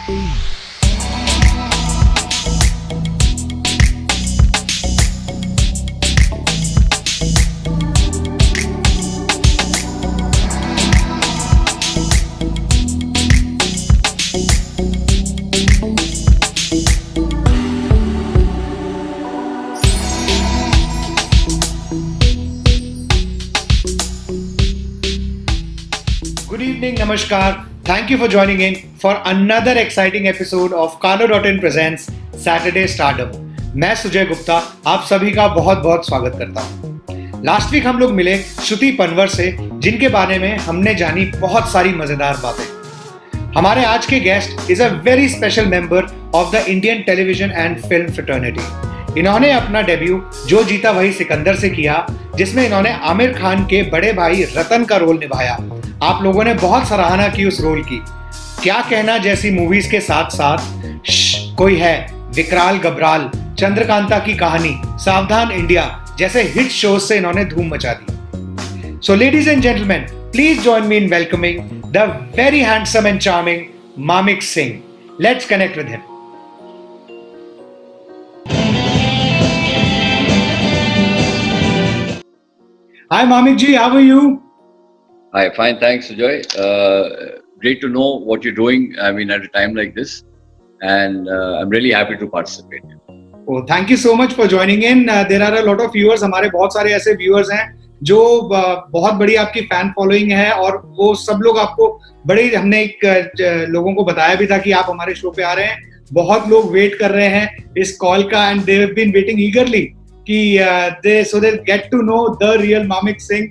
Good evening, Namaskar. Thank you for joining in for another exciting episode of Kano.in presents Saturday Stardom. मैं सुजय गुप्ता आप सभी का बहुत बहुत स्वागत करता हूँ। लास्ट वीक हम लोग मिले श्रुति पनवर से, जिनके बारे में हमने जानी बहुत सारी मजेदार बातें। हमारे आज के guest is a very special member of the Indian television and film fraternity. इन्होंने अपना डेब्यू जो जीता वही सिकंदर से किया, जिसमें इन्होंने आमिर खान के बड़े भाई रतन का रोल निभाया। आप लोगों ने बहुत सराहना की उस रोल की। क्या कहना जैसी मूवीज के साथ साथ कोई है, विकराल गबराल, चंद्रकांता की कहानी, सावधान इंडिया जैसे हिट शोज से इन्होंने धूम मचा दी। So ladies and gentleman, please join me in welcoming the very handsome and charming Mamik Singh. Let's connect with him. Hi Mamik ji, how are you? Hi, fine, thanks, Sujoy. Great to know what you're doing. I mean, at a time like this, and I'm really happy to participate. Oh, thank you so much for joining in. There are a lot of viewers. हमारे बहुत सारे ऐसे viewers हैं जो बहुत बड़ी आपकी fan following है, और वो सब लोग आपको बड़े, हमने एक लोगों को बताया भी था कि आप हमारे शो पे आ रहे हैं। बहुत लोग वेट कर रहे हैं इस कॉल का, and they have been waiting eagerly कि they get to know the real Mamik Singh.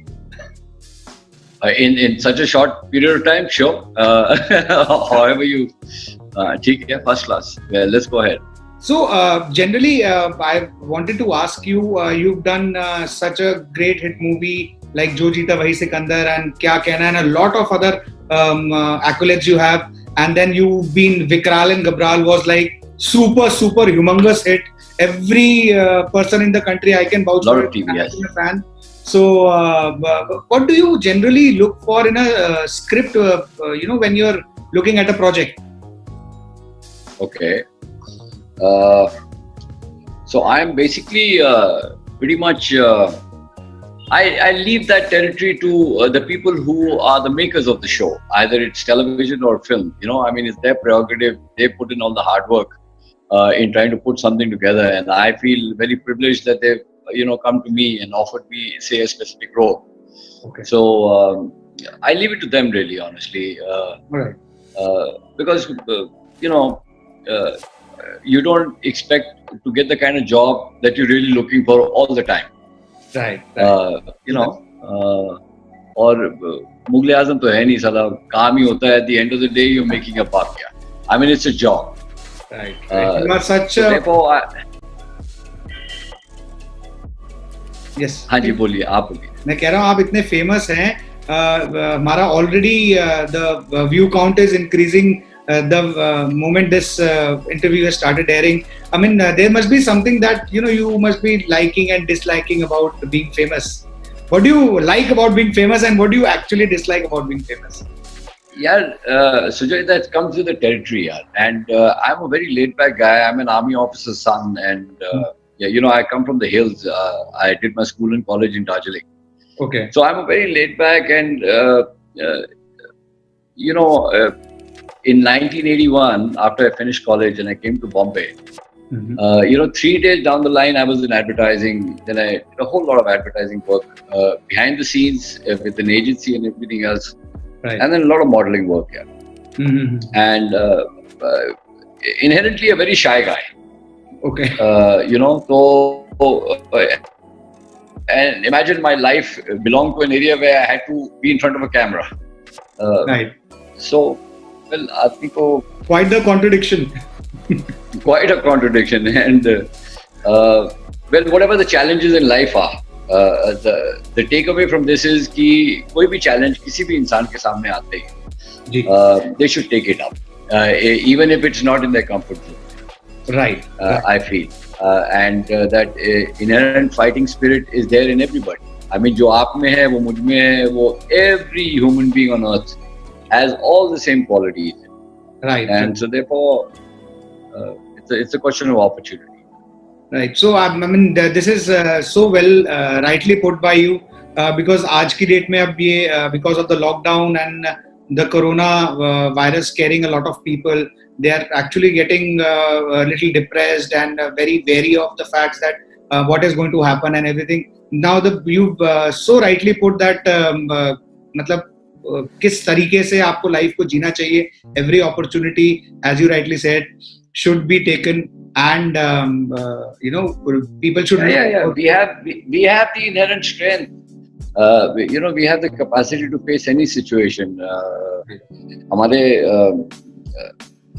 In such a short period of time, sure. However you, ठीक है, first class. Yeah, let's go ahead. So generally, I wanted to ask you. You've done such a great hit movie like Jo Jeeta Wahi Sikandar and Kya Kehna, and a lot of other accolades you have. And then you've been Vikral and Gabral was like super humongous hit. Every person in the country, I can vouch for it. Yes. I'm a fan. So, what do you generally look for in a script? When you're looking at a project. Okay. So I'm basically pretty much. I leave that territory to the people who are the makers of the show. Either it's television or film. I mean, it's their prerogative. They put in all the hard work in trying to put something together, and I feel very privileged that they've come to me and offered me, say, a specific role. Okay. So I leave it to them, really, honestly. Right. Because you don't expect to get the kind of job that you're really looking for all the time. Right. और मुगले आजम तो है नहीं, साला काम ही होता है. At the end of the day, you're making a buck. I mean, it's a job. Right. You are such a. Yes. हाँ जी, बोलिए, आप बोलिए. मैं कह रहा हूँ आप इतने फेमस हैं, हमारा already the view count is increasing the moment this interview has started airing. I mean, there must be something that you must be liking and disliking about being famous. What do you like about being famous, and what do you actually dislike about being famous? Yeah, Sujay, that comes with the territory, yaar. And I'm a very laid-back guy. I'm an army officer's son, and I come from the hills. I did my school and college in Darjeeling. Okay. So I'm a very laid-back, and in 1981, after I finished college and I came to Bombay, 3 days down the line, I was in advertising. Then I did a whole lot of advertising work behind the scenes with an agency and everything else. Right. And then a lot of modeling work, and inherently a very shy guy. Okay. And imagine my life belonged to an area where I had to be in front of a camera. Right. So, well, I think quite the contradiction. Quite a contradiction, and whatever the challenges in life are. The takeaway from this is कि कोई भी challenge किसी भी इंसान के सामने आते ही they should take it up, even if it's not in their comfort zone. Right. I feel and that inherent fighting spirit is there in everybody. I mean, जो आप में है वो मुझ में है, वो every human being on earth has all the same qualities. Right. and so therefore it's a question of opportunity. Right. So I mean, this is so well rightly put by you because आज की date में अब ये because of the lockdown and the corona virus scaring a lot of people, they are actually getting a little depressed and very wary of the facts that what is going to happen and everything. Now you've so rightly put that मतलब किस तरीके से आपको life को जीना चाहिए. Every opportunity, as you rightly said, should be taken. And people should We have the inherent strength. We have the capacity to face any situation.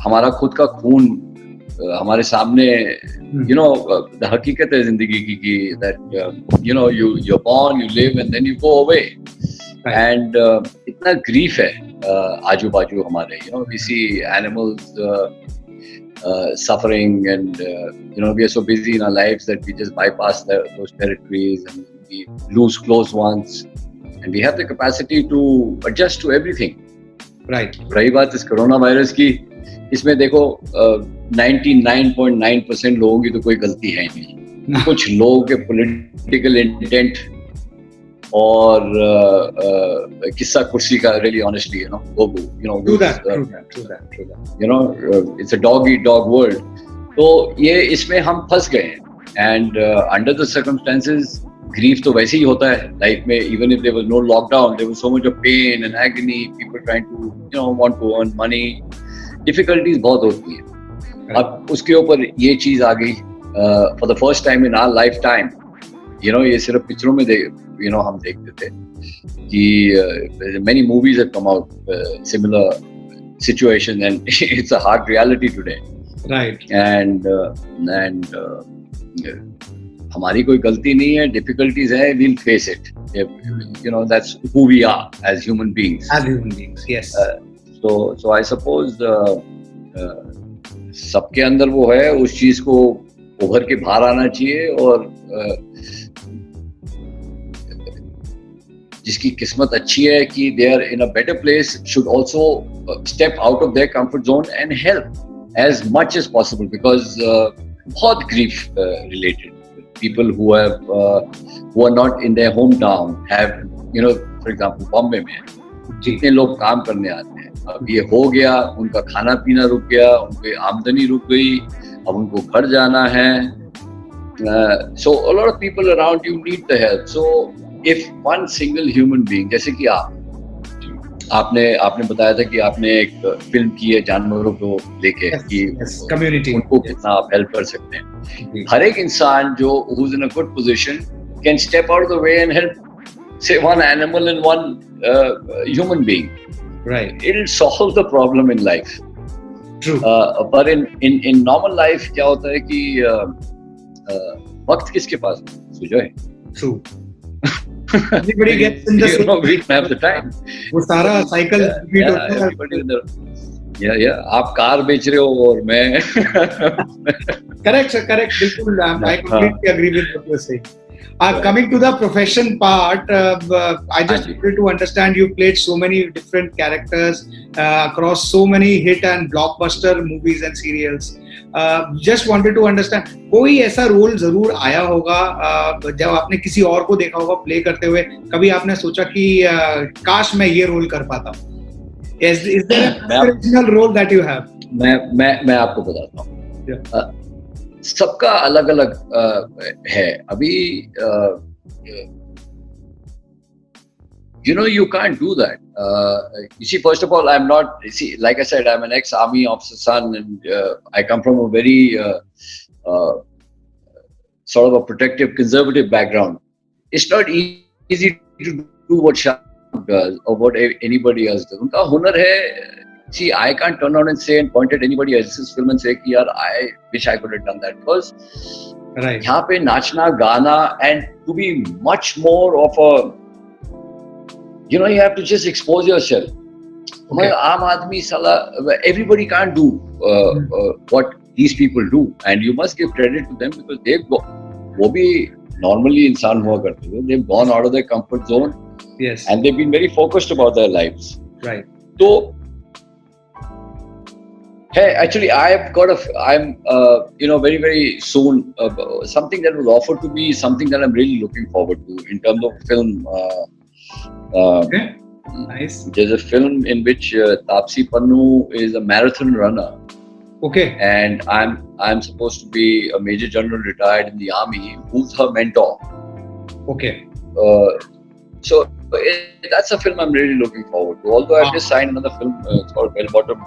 हमारा खुद का खून हमारे सामने, the हकीकत है जिंदगी की that you're born, you live, and then you go away. Right. And इतना grief है आजू बाजू हमारे. We see animals suffering, and we are so busy in our lives that we just bypass those territories, and we lose close ones, and we have the capacity to adjust to everything. Right. रही बात इस corona virus की, इसमें देखो 99.9% लोगों की तो कोई गलती है नहीं. कुछ लोगों के पॉलिटिकल इंटेंट और किस्सा कुर्सी का really honestly, True that. It's a dog eat dog world. तो ये इसमें हम फंस गए हैं, and under the circumstances grief तो वैसे ही होता है लाइफ में. Even if there was no lockdown, there was so much of pain and agony, people trying to want to earn money, difficulties बहुत होती है. अब उसके ऊपर ये चीज आ गई for the first time in our lifetime. ये सिर्फ पिक्चरों में हम देखते थे कि many movies have come out similar situation, and it's a hard reality today. Right. And हमारी कोई गलती नहीं है, difficulties है, we'll face it. That's who we are as human beings. As human beings, yes. So I suppose सबके अंदर वो है, उस चीज को उभर के बाहर आना चाहिए, और जिसकी किस्मत अच्छी है कि they are in a better place should also step out of their comfort zone and help as much as possible, because बहुत grief related. People who are not in their hometown have, for example, Bombay में जितने लोग काम करने आते हैं, अब ये हो गया, उनका खाना पीना रुक गया, उनकी आमदनी रुक गई, अब उनको घर जाना है. So a lot of people around you need the help. So if one single human being, जैसे कि आपने बताया था कि आपने एक फिल्म की है जानवरों को लेके, कि community, उनको कितना आप हेल्प कर सकते हैं. हर एक इंसान जो who's in a good position can step out of the way and help, say, one animal and one human being. Right. It'll solve the problem in life. True. But in normal life क्या होता है कि वक्त किसके पास है? Sujay. True. Everybody gets in the same. We don't have the time. वो सारा cycle repeat होता है. Yeah. आप कार बेच रहे हो और मैं. Correct, sir. Correct. बिल्कुल. I completely agree with what you're saying. Coming to the profession part, I just wanted to understand, you played so many different characters across so many hit and blockbuster movies and serials. Just wanted to understand, कोई ऐसा role जरूर आया होगा जब आपने किसी और को देखा होगा प्ले करते हुए, कभी आपने सोचा कि काश मैं ये रोल कर पाता हूँ? Is there an original role that you have? मैं आपको बताता हूँ. सबका अलग अलग है. अभी you can't do that. You see, first of all, I'm not, like I said, I'm an ex-army officer's son, and I come from a very sort of a protective, conservative background. It's not easy to do what Shah does or what anybody else does. उनका हुनर है. See, I can't turn around and say and point at anybody else's film and say कि यार, I wish I could have done that, because right. यहाँ पे नाचना, गाना, and to be much more of a, you have to just expose yourself. Okay. आम आदमी साला, everybody can't do what these people do, and you must give credit to them, because वो भी normally इंसान हुआ करते थे. They've gone out of their comfort zone. Yes. And they've been very focused about their lives. Right. तो Hey, actually, I'm, very, very soon, something that was offered to me, something that I'm really looking forward to in terms of film. Okay, nice. There's a film in which Taapsee Pannu is a marathon runner, Okay, and I'm supposed to be a major general retired in the army, who's her mentor. okay. So that's a film I'm really looking forward to. Although I've just signed another film, it's called Bell Bottom.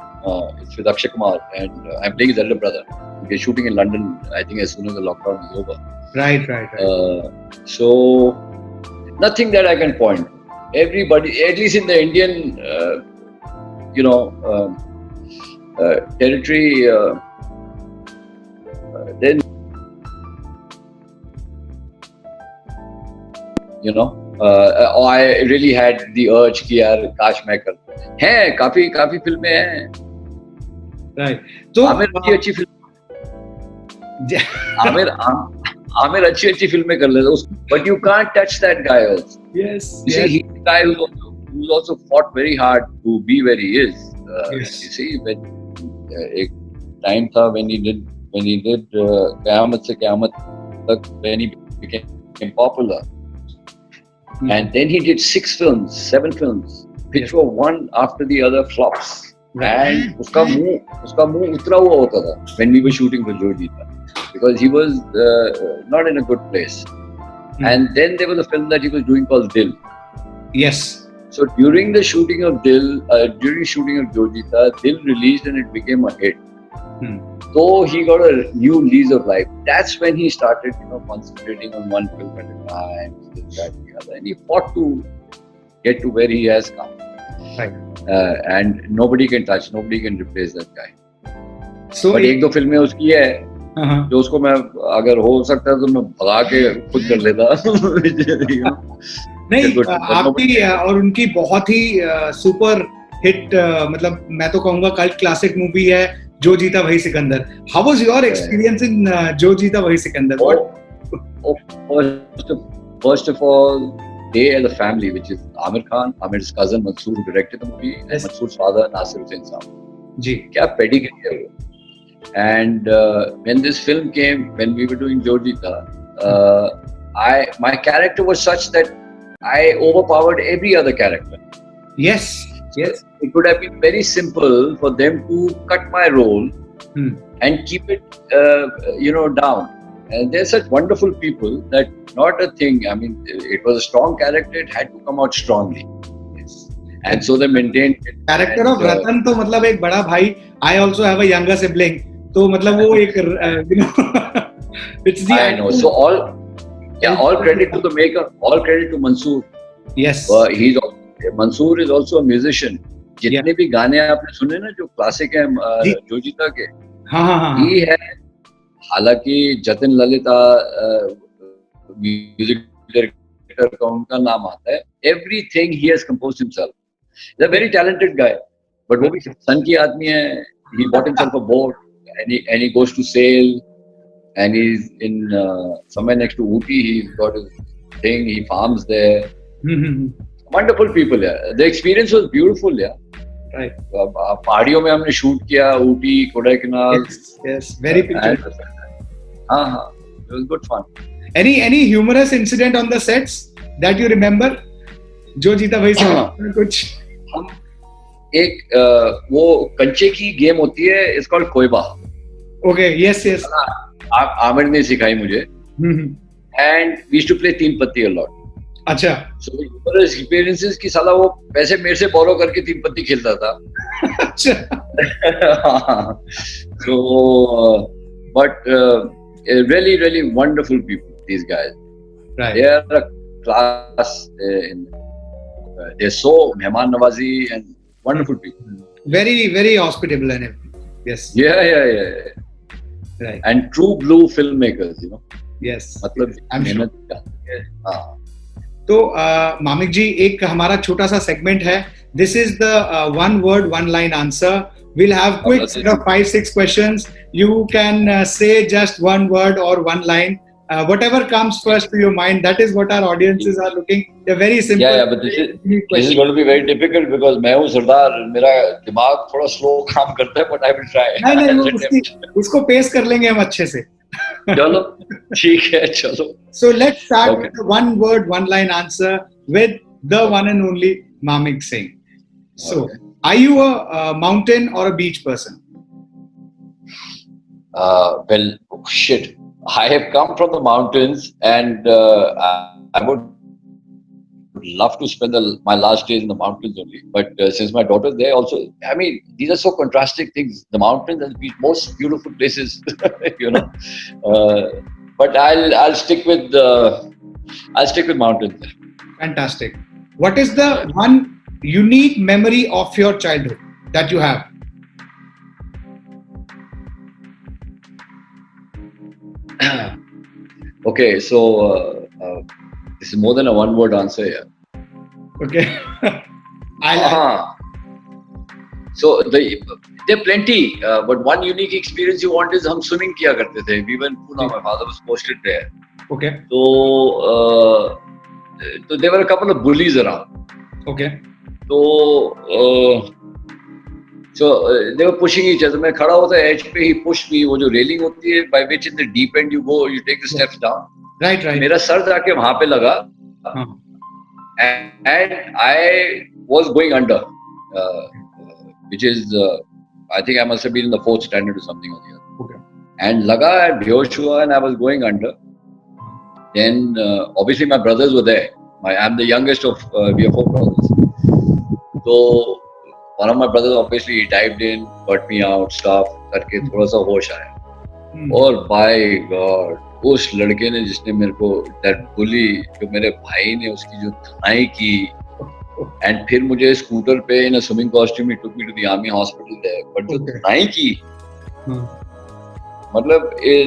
It's with Akshay Kumar, and I'm playing his elder brother. We're shooting in London, I think, as soon as the lockdown is over. Right. So nothing that I can point. Everybody, at least in the Indian, territory, then I really had the urge कि यार काश मैं कर हैं काफी फिल्में हैं Right. तो अच्छी फिल्म आमिर अच्छी फिल्में कर लेता but you can't touch that guy also. Yes. You see, he's the guy who's also fought very hard to be where he is. Yes. You see, when एक time था when he did क़यामत से क़यामत तक, when he became popular. And then he did 7 films, which were one after the other flops. And उसका मुंह उतरा हुआ होता था when we were shooting for Jo Jeeta, because he was not in a good place. And then there was a film that he was doing called Dil. Yes. So during the shooting of Dil, during shooting of Jo Jeeta, Dil released and it became a hit. So he got a new lease of life. That's when he started, concentrating on one film at a time, this, that, the other. And he fought to get to where he has come. Right. And nobody can replace that guy. So but एक दो फिल्में उसकी है जो उसको मैं अगर हो सकता है तो मैं भगा के खुद कर लेता. नहीं, आपकी और उनकी बहुत ही सुपर हिट, मतलब मैं तो कहूँगा कल्ट क्लासिक मूवी है जो जीता वही Sikandar. How was your experience in जो जीता वही Sikandar? First of all, they as a family, which is Amir Khan, Amir's cousin Mansoor, who directed the movie, and Mansoor's father Nasir Hussain Saab. जी. क्या pedigree है वो. And when this film came, when we were doing Jo Jeeta, my character was such that I overpowered every other character. Yes. It would have been very simple for them to cut my role and keep it, down. And they're such wonderful people that not a thing. I mean, it was a strong character. It had to come out strongly. Yes. And so they maintained it. Character of Ratan तो मतलब एक बड़ा भाई. I also have a younger sibling. तो मतलब वो एक, it's the. I know. So all credit to the maker. All credit to Mansoor. Yes. Mansoor is also a musician. जितने भी गाने आपने सुने ना जो क्लासिक हैं जो जीता के, ही है. हालांकि जतिन ललिता म्यूजिक डायरेक्टर का उनका नाम आता है. Everything he has composed himself. He's a very talented guy. But वो भी सन की आदमी है. He bought himself a boat and he goes to sail, and he's in somewhere next to Ooty. He's got his thing. He farms there. Wonderful people, yeah. The experience was beautiful, yeah. Right. पहाड़ियों में हमने shoot किया, Ooty, Kodaikanal. Yes, very picturesque. हाँ, it was good fun. Any humorous incident on the sets that you remember? जो जीता वही से कुछ. हम एक वो कंचे की गेम होती है, it's called कोयबा. Okay, yes. Aamir ने सिखाई मुझे. And we used to play तीन पत्ती a lot. अच्छा. So the humorous experiences की साला वो पैसे मेरे से borrow करके तीन पत्ती खेलता था. अच्छा. So, but really, really wonderful people, these guys. Right. They are a class. They're so mehman nawazi and wonderful people. Very, very hospitable and everything. Yes. Yeah. Right. And true blue filmmakers, Yes. मतलब मेहनत का. हाँ. तो मामिक जी एक हमारा छोटा सा segment है. This is the one word, one line answer. We'll have quick 5-6 questions. You can say just one word or one line whatever comes first to your mind, that is what our audiences are looking. They're very simple. Yeah, but this is Question. going to be very difficult because मैं हूँ सरदार, मेरा दिमाग थोड़ा slow काम करता है, but I will try. नहीं नहीं, वो I'll attempt. उसको पेश कर लेंगे हम अच्छे से. चलो, ठीक है, चलो. So let's start Okay. with the one word, one line answer with the one and only Mamik Singh. So, Okay. are you a mountain or a beach person? Well, shit. I have come from the mountains, and I would love to spend my last days in the mountains only. But since my daughter's there, also, I mean, these are so contrasting things. The mountains and the beach, most beautiful places, you know. But I'll stick with mountains. Fantastic. What is the one unique memory of your childhood that you have? Okay, so this is more than a one-word answer here. Okay. So there are plenty, but one unique experience you want is हम swimming किया करते थे. We were in Pune. My father was posted there. Okay. So there were a couple of bullies around. Okay. So they were pushing each other. मैं खड़ा होता edge पे, he pushed me. वो जो railing होती है, by which in the deep end you go, you take the steps down. Right, right. मेरा sir जाके वहाँ पे लगा, and I was going under, which is I think I must have been in the 4th standard or something or the other. Okay. And लगा, and बेहोश हुआ, and I was going under. Then obviously my brothers were there. I'm the youngest of we are 4 brothers. So one of my brothers obviously he dived in, got me out, stuff करके थोड़ा सा होश आया. और by God, उस लड़के ने जिसने मेरे को that bully जो मेरे भाई ने उसकी जो धुनाई की, and फिर मुझे स्कूटर पे in a swimming costume he took me to the army hospital there. But जो धुनाई की, मतलब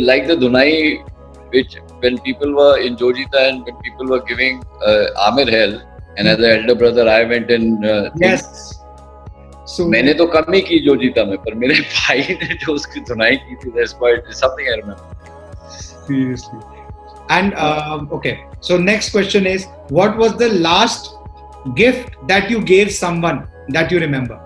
like the धुनाई which when people were in Jojita and when people were giving Amir hell, and as the elder brother I went and yes. So मैंने तो कम ही की जोजीता में, पर मेरे भाई ने जो उसकी धुनाई की थी, that's quite something I remember. Seriously. And okay, so next question is, what was the last gift that you gave someone that you remember?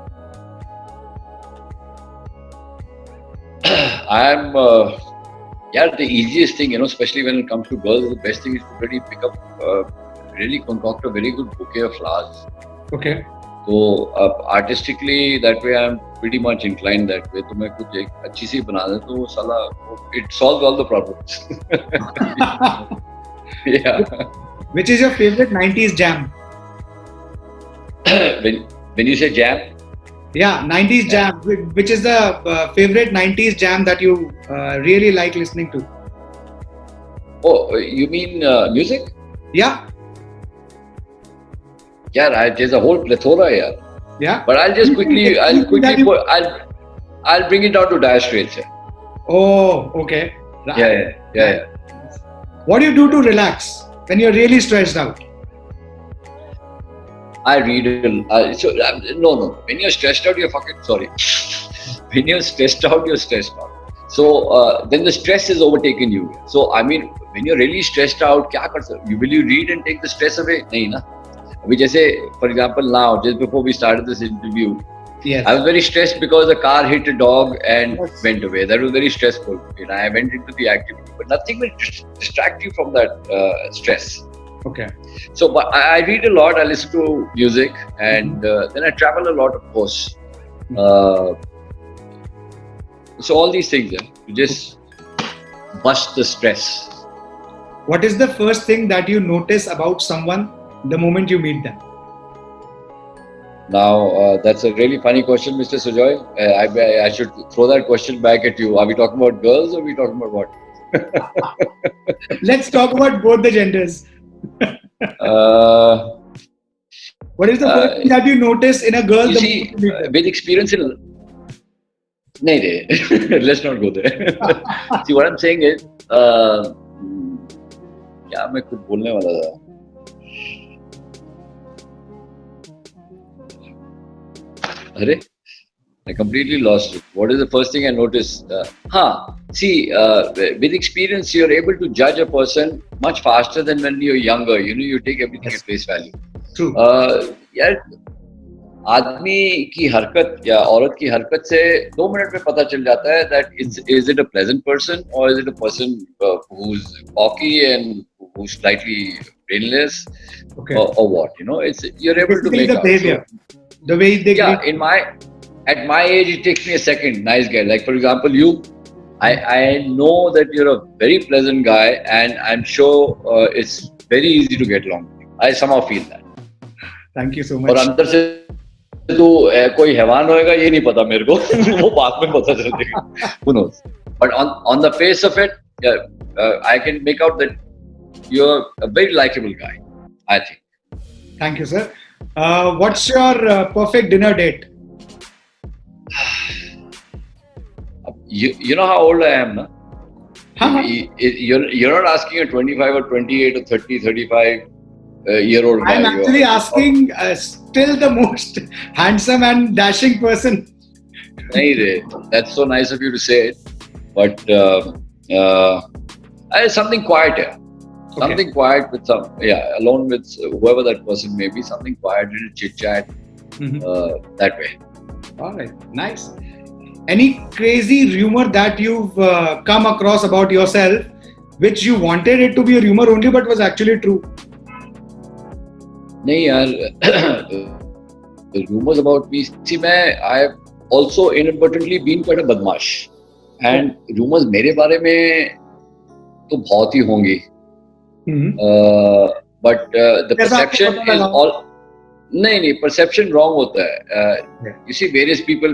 Yeah, the easiest thing, especially when it comes to girls, the best thing is to really pick up, really concoct a very good bouquet of flowers. Okay. So artistically, that way I'm pretty much inclined that way. तो मैं कुछ एक अच्छी सी बना दे तो साला it solves all the problems. Yeah. Which is your favorite 90s jam? When you say jam? Yeah, 90s jam. Which is the favorite 90s jam that you really like listening to? Oh, you mean music? Yeah. Yeah, there's a whole plethora here. Yeah. But I'll bring it down to Dire Straits. Oh, okay. Yeah. What do you do to relax when you're really stressed out? I read. No. When you're stressed out, you're fucking sorry. When you're stressed out, you're stressed out. So then the stress has overtaken you. So I mean, when you're really stressed out, क्या कर सकते? Will you read and take the stress away? नहीं ना. अभी जैसे, for example, now just before we started this interview, yes, I was very stressed because a car hit a dog and went away. That was very stressful. And I went into the activity, but nothing will distract you from that stress. Okay. So, but I read a lot. I listen to music, and then I travel a lot, of course. So all these things, to just bust the stress. What is the first thing that you notice about someone the moment you meet them? Now, that's a really funny question, Mr. Sujoy. I should throw that question back at you. Are we talking about girls or are we talking about what? Let's talk about both the genders. What is the first thing that you notice in a girl? You see, with experience in... No, let's not go there. See, what I'm saying is... क्या मैं कुछ बोलने वाला था? अरे I completely lost it. What is the first thing I noticed? With experience, you're able to judge a person much faster than when you're younger. You know, you take everything Yes. at face value. True. यार आदमी की हरकत या औरत की हरकत से 2 minute में पता चल जाता है that is it a pleasant person or is it a person who's cocky and who's slightly brainless Okay. or what? You know, you're able to Basically, make the out. behavior, the way they Yeah, greet. at my age, it takes me a second. Nice guy. Like for example, you. I know that you're a very pleasant guy, and I'm sure it's very easy to get along with you. I somehow feel that. Thank you so और much. अंदर से तो कोई हैवान होएगा ये नहीं पता मेरे को वो बाद में पता चलेगा who knows but on the face of it I can make out that you're a very likable guy I think. Thank you, sir. What's your perfect dinner date? You know how old I am, na? Huh? You're not asking a 25 or 28 or 30, 35 year old guy. I'm actually asking still the most handsome and dashing person. Nahi re. That's so nice of you to say it. But something quiet here. Something quiet with alone with whoever that person may be, something quiet, little chit chat, that way. All right, nice. Any crazy rumor that you've come across about yourself, which you wanted it to be a rumor only, but was actually true? नहीं यार, the rumors about me. See, I have also inadvertently been quite a badmash, and rumors मेरे बारे में तो बहुत ही होंगी. But the perception is all. नहीं perception wrong होता है. You see, various people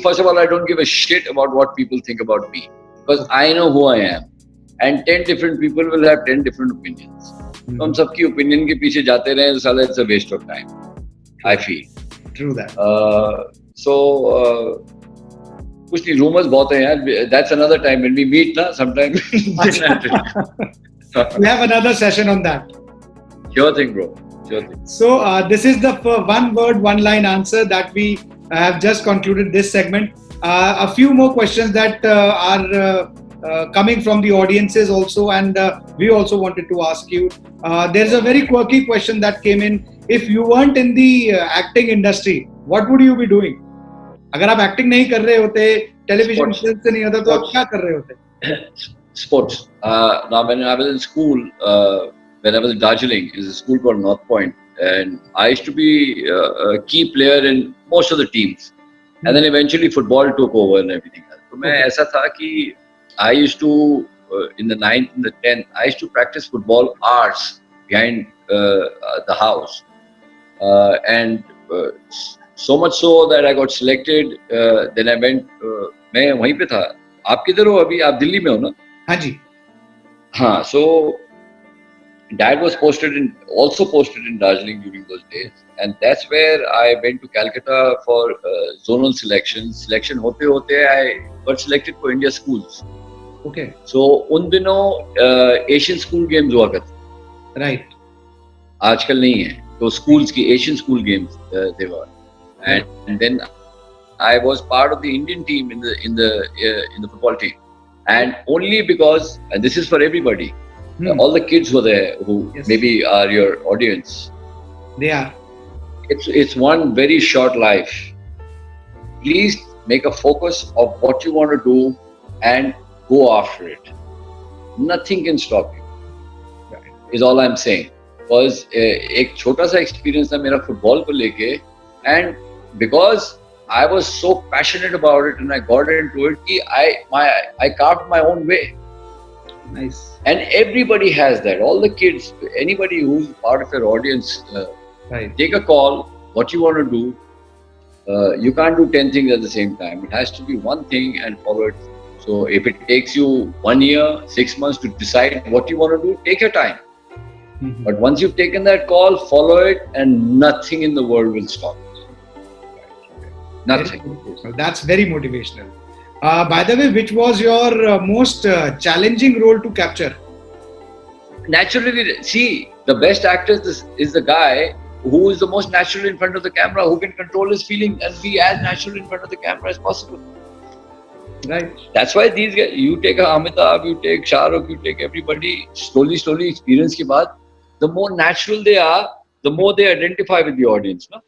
first of all, I don't give a shit about what people think about me because I know who I am, and 10 different people will have 10 different opinions. तो हम सबकी opinion के पीछे जाते रहे तो साला it's a waste of time. I feel. True that. कुछ नहीं, rumors बहुत हैं यार. That's another time when we meet ना sometime. We have another session on that. Sure thing, bro. Sure thing. So this is the one word, one line answer that we have just concluded this segment. A few more questions that are coming from the audiences also, and we also wanted to ask you. There's a very quirky question that came in. If you weren't in the acting industry, what would you be doing? अगर आप acting नहीं कर रहे होते, television से नहीं होता, तो आप क्या कर रहे होते? Sports. Now, when I was in school, when I was in Darjeeling, is a school called North Point, and I used to be a key player in most of the teams. And then eventually football took over and everything. So मैं ऐसा था कि I used to in the 9th and the 10th, I used to practice football hours behind the house, and so much so that I got selected. Then I went. मैं वहीं पे था. आप किधर हो अभी? आप दिल्ली में हो ना? हाँ जी. हाँ. So Dad was also posted in Darjeeling during those days, and that's where I went to Calcutta for zonal selection. Selection hote I got selected for India schools. Okay. So उन दिनों Asian school games हुआ करते. Right. आजकल नहीं है. तो schools की Asian school games they were, and then I was part of the Indian team in the football team, and only because, and this is for everybody. All the kids were there who maybe are your audience. They are. It's one very short life. Please make a focus of what you want to do and go after it. Nothing can stop you. Is all I'm saying. Because एक छोटा सा experience था मेरा football को लेके, and because I was so passionate about it and I got into it कि I carved my own way. Nice. And everybody has that. All the kids, anybody who's part of your audience, right. Take a call. What you want to do. You can't do 10 things at the same time. It has to be one thing and follow it. So if it takes you 1 year, 6 months to decide what you want to do, take your time. Mm-hmm. But once you've taken that call, follow it, and nothing in the world will stop you. Nothing. That's very motivational. By the way, which was your most challenging role to capture? Naturally, see, the best actor is the guy who is the most natural in front of the camera, who can control his feeling and be as natural in front of the camera as possible. Right. That's why these guys, you take Amitabh, you take Shah Rukh, you take everybody, slowly experience के बाद, the more natural they are, the more they identify with the audience. No?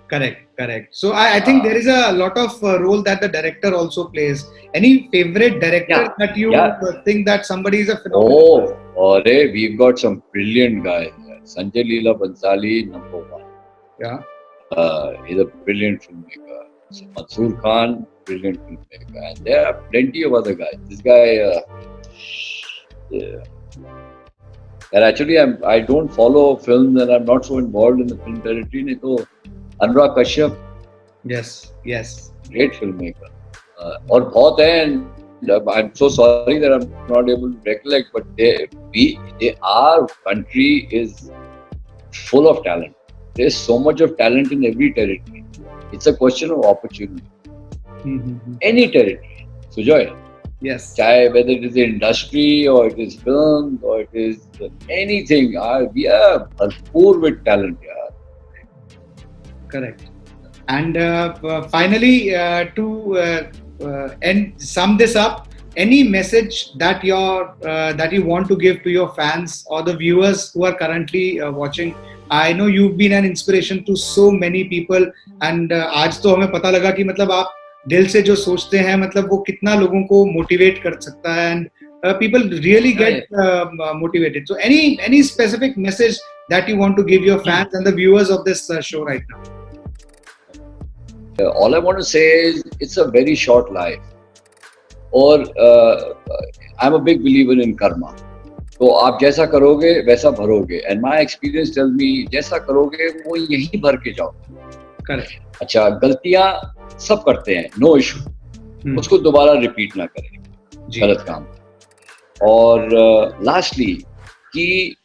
Correct. So I think there is a lot of role that the director also plays. Any favorite director that you think that somebody is a phenomenal? We've got some brilliant guys. Sanjay Leela Bhansali, number one. Yeah. He's a brilliant filmmaker. So Mansoor Khan, brilliant filmmaker. And there are plenty of other guys. This guy, and actually I don't follow films and I'm not so involved in the film territory. So Anurag Kashyap. Yes. Great filmmaker. और बहुत हैं, and I'm so sorry that I'm not able to recollect, but our country is full of talent. There's so much of talent in every territory. It's a question of opportunity. Any territory. Sujoy. Yes. Whether it is the industry or it is film or it is anything, we are bharpoor with talent. Correct. And finally, to sum this up, any message that you want to give to your fans or the viewers who are currently watching? I know you've been an inspiration to so many people, and आज तो हमें पता लगा कि मतलब आप दिल से जो सोचते हैं मतलब वो कितना लोगों को मोटिवेट कर सकता है, and people really get motivated. So any specific message that you want to give your fans and the viewers of this show right now? All I want to say is it's a very short life. और I'm a big believer in karma. तो आप जैसा करोगे वैसा भरोगे, and my experience tells me जैसा करोगे वो यहीं भर के जाओ. Correct. अच्छा, गलतियां सब करते हैं, no issue. उसको दोबारा रिपीट ना करें गलत काम. और लास्टली कि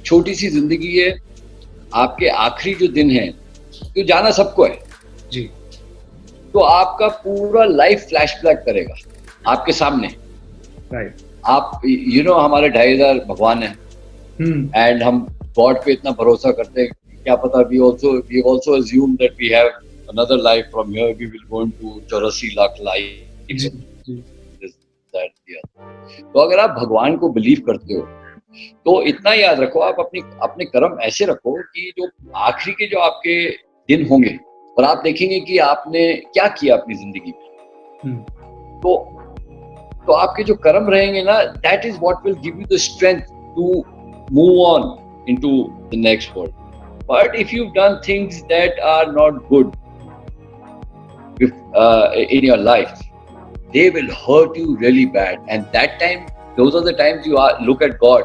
छोटी सी जिंदगी है, आपके आखिरी जो दिन है तो जाना सबको है जी, तो आपका पूरा लाइफ फ्लैशबैक करेगा आपके सामने. राइट. आप हमारे 2500 भगवान हैं, एंड हम गॉड पे इतना भरोसा करते हैं, क्या पता we also assume that we have another life from here, we will go into 84 lakh life. तो अगर आप भगवान को बिलीव करते हो तो इतना याद रखो, आप अपने कर्म ऐसे रखो कि जो आखिरी के जो आपके दिन होंगे और आप देखेंगे कि आपने क्या किया अपनी जिंदगी में, तो आपके जो कर्म रहेंगे ना, that is what will give you the strength to move on into the next world. But if you've done things that are not good in your life, they will hurt you really bad, and that time, those are the times you look at God,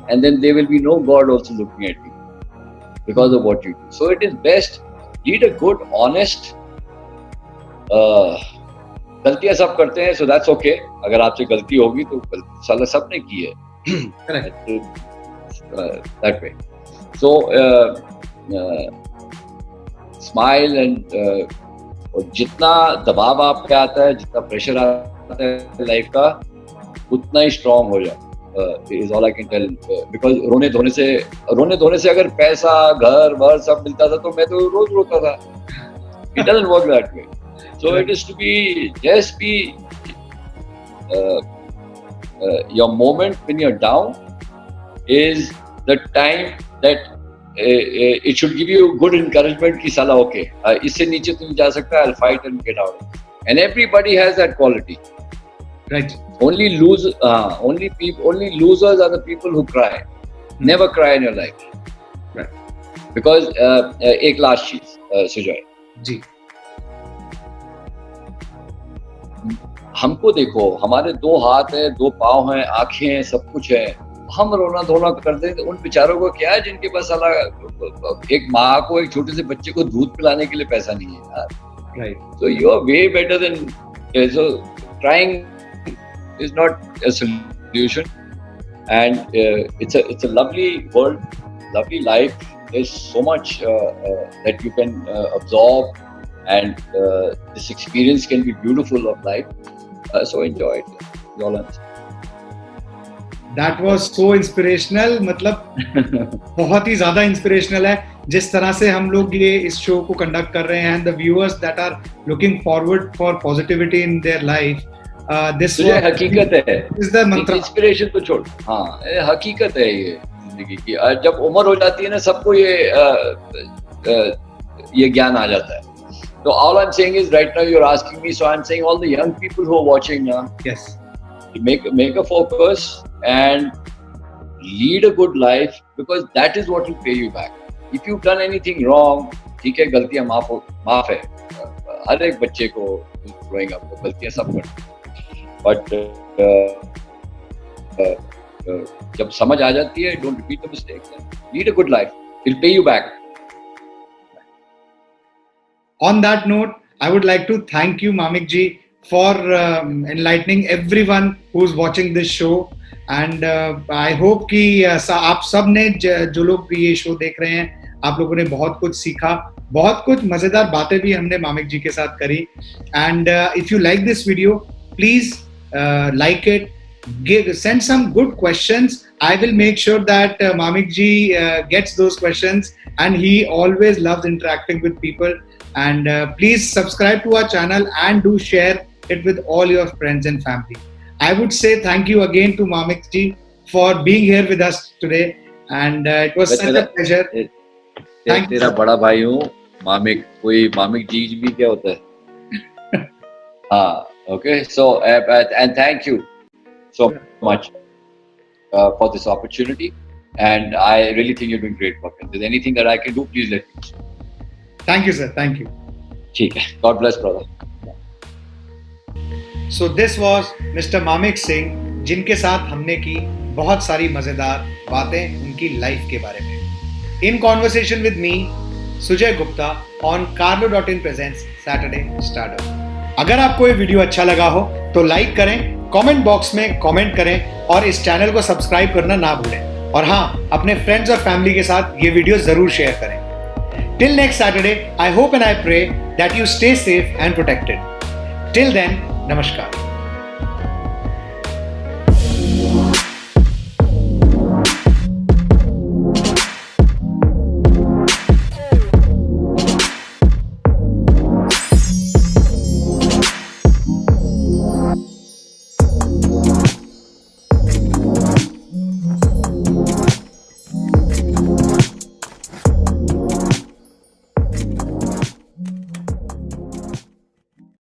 and then there will be no God also looking at you because of what you do. So it is best, lead a good, honest. गलतियां सब करते हैं, so that's okay. अगर आपसे गलती होगी तो साला सबने की है. Correct. That way. So smile and जितना दबाव आप पे आता है, जितना प्रेशर आता है लाइफ का, उतना ही स्ट्रांग हो जाओ. Is all I can tell. Because रोने धोने से अगर पैसा, घर वर सब मिलता था तो मैं तो रोज रोता था. It doesn't work that way. So it is to be your moment when you're down is the time that it should give you good encouragement कि साला okay, इससे नीचे तुम जा सकता है, I'll fight and get out. And everybody has that quality. Right. Only losers are the people who cry. Never cry in your life. Right. Because एक last चीज सुजॉय जी, हमको देखो, हमारे 2 हाथ है, 2 पाँव हैं, आंखें हैं, सब कुछ है. हम रोना धोना करते हैं, तो उन बेचारों को क्या है जिनके पास साला एक माँ को एक छोटे से बच्चे को दूध पिलाने के लिए पैसा नहीं है यार. Right. So you are way better than so trying is not a solution, and it's a lovely world, lovely life. There's so much that you can absorb, and this experience can be beautiful of life. So enjoy it. All I'm saying. That was so inspirational. मतलब बहुत ही ज़्यादा inspirational है. जिस तरह से हम लोग ये इस शो को कंडक्ट कर रहे हैं and the viewers that are looking forward for positivity in their life, this तुझे हकीकत है, इज द मंत्र। इंस्पिरेशन तो छोड़, हाँ ये हकीकत है ये जिंदगी की। जब उम्र हो जाती है ना सबको ये ज्ञान आ जाता है। So all I'm saying is right now you're asking me, so I'm saying all the young people who are watching now, Yes. make a focus and lead a good life, because that is what will pay you back. If you've done anything wrong, ठीक है, गलतियां माफ है, हर एक बच्चे को growing up को गलतियां सब करते हैं, but जब समझ आ जाती है, don't repeat the mistakes, lead a good life, it'll pay you back. On that note, I would like to thank you, Mamik ji, for enlightening everyone who's watching this show. And I hope कि आप सब ने जो लोग ये show देख रहे हैं, आप लोगों ने बहुत कुछ सीखा, बहुत कुछ मजेदार बातें भी हमने मामिक जी के साथ करी. And if you like this video, please like it. Send some good questions. I will make sure that Mamik ji gets those questions, and he always loves interacting with people. And please subscribe to our channel and do share it with all your friends and family. I would say thank you again to Mamik ji for being here with us today, and it was such a pleasure. Thank you. तेरा बड़ा भाई हूँ मामिक, कोई मामिक जी भी क्या होता है? हाँ, okay. So and thank you so much for this opportunity, and I really think you're doing great work. If there's anything that I can do, please let me know. Thank you, sir. Thank you. ठीक है. God bless, brother. So this was Mr. Mamik Singh, जिनके साथ हमने की बहुत सारी मजेदार बातें उनकी लाइफ के बारे में. In conversation with me, Sujay Gupta on Carlo.in presents Saturday Stardom. अगर आपको ये वीडियो अच्छा लगा हो तो लाइक करें, कमेंट बॉक्स में कमेंट करें और इस चैनल को सब्सक्राइब करना ना भूलें. और हाँ, अपने फ्रेंड्स और फैमिली के साथ ये वीडियो जरूर शेयर करें. Till next Saturday, I hope and I pray that you stay safe and protected. Till then, namaskar.